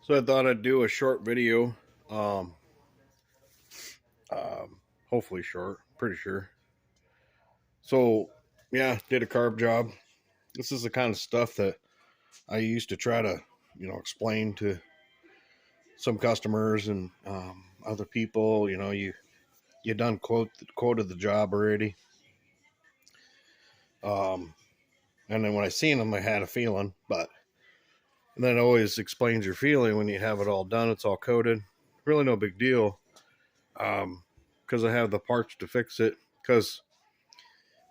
So I thought I'd do a short video. Um, Hopefully short, pretty sure. So yeah, did a carb job. This is the kind of stuff that I used to try to, explain to some customers and other people. You done quoted the job already. Um, and then when I seen them, I had a feeling, but and that always explains your feeling when you have it all done. It's all coded. Really no big deal. Because I have the parts to fix it. Because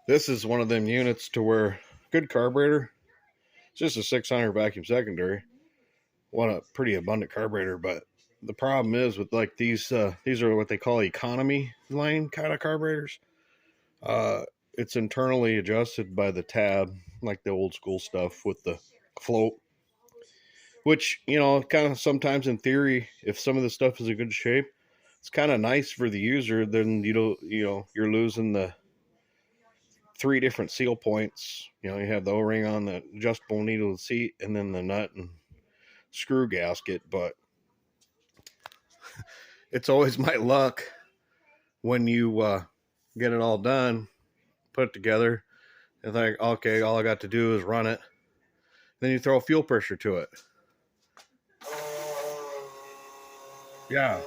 this is one of them units to where good carburetor. It's just a 600 vacuum secondary. What a pretty abundant carburetor, but the problem is with like these are what they call economy line kind of carburetors. It's internally adjusted by the tab, like the old school stuff with the float. Which kind of sometimes in theory, if some of the stuff is in good shape, it's kind of nice for the user. Then you're losing the three different seal points. You have the O-ring on the adjustable needle seat, and then the nut and screw gasket. But it's always my luck when you get it all done, put it together, and think, okay, all I got to do is run it. Then you throw fuel pressure to it. Yeah.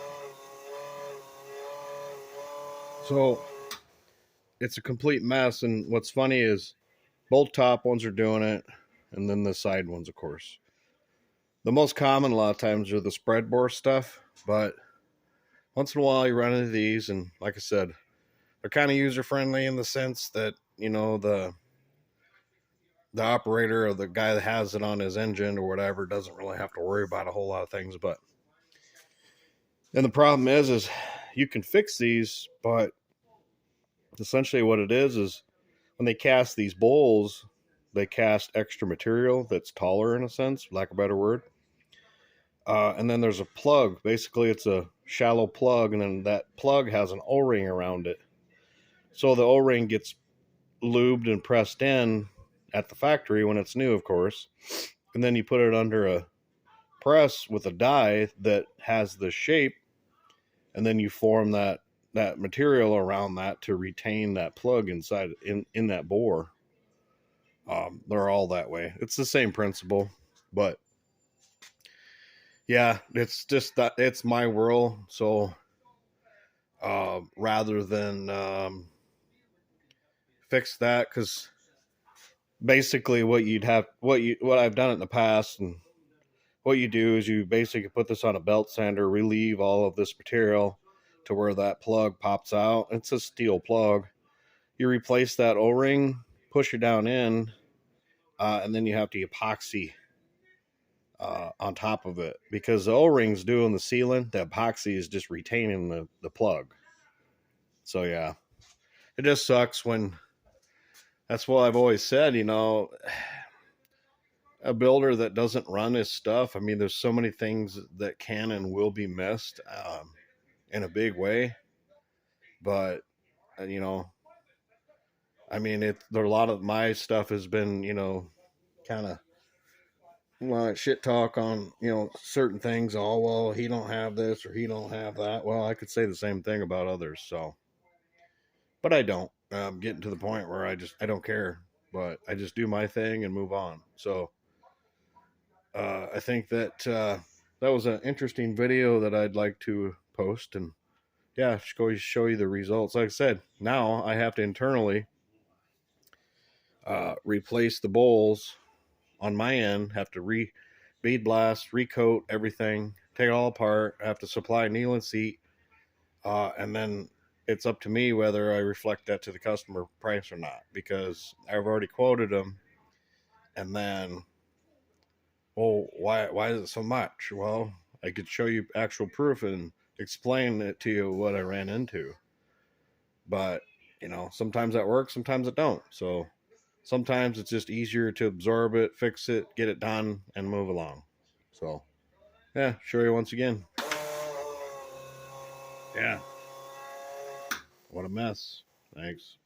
So it's a complete mess. And what's funny is both top ones are doing it, and then the side ones, of course. The most common a lot of times are the spread bore stuff, but once in a while you run into these, and like I said, they're kind of user friendly in the sense that the operator or the guy that has it on his engine or whatever doesn't really have to worry about a whole lot of things. But and the problem is you can fix these, but essentially what it is when they cast these bowls, they cast extra material that's taller in a sense, for lack of a better word. And then there's a plug. Basically, it's a shallow plug, and then that plug has an O-ring around it. So the O-ring gets lubed and pressed in at the factory when it's new, of course. And then you put it under a press with a die that has the shape, and then you form that material around that to retain that plug inside in that bore. They're all that way. It's the same principle, but yeah, it's just that it's my world. So rather than fix that, because basically what I've done in the past, and what you do is you basically put this on a belt sander, relieve all of this material to where that plug pops out. It's a steel plug. You replace that O-ring, push it down in, and then you have to epoxy on top of it, because the O-ring's doing the sealing. The epoxy is just retaining the plug. So yeah, it just sucks when that's what I've always said, a builder that doesn't run his stuff. I mean, there's so many things that can and will be missed in a big way. But, I mean, there a lot of my stuff has been, kind of shit talk on, certain things. Oh, well, he don't have this or he don't have that. Well, I could say the same thing about others. So, but I don't. I'm getting to the point where I don't care, but I just do my thing and move on. So, I think that that was an interesting video that I'd like to post, and yeah, just go show you the results. Like I said, now I have to internally replace the bowls on my end. Have to bead blast, recoat everything, take it all apart. I have to supply needle and seat, and then it's up to me whether I reflect that to the customer price or not, because I've already quoted them, and then well, why is it so much? Well, I could show you actual proof and explain it to you what I ran into. But, sometimes that works, sometimes it don't. So sometimes it's just easier to absorb it, fix it, get it done, and move along. So yeah, show you once again. Yeah. What a mess. Thanks.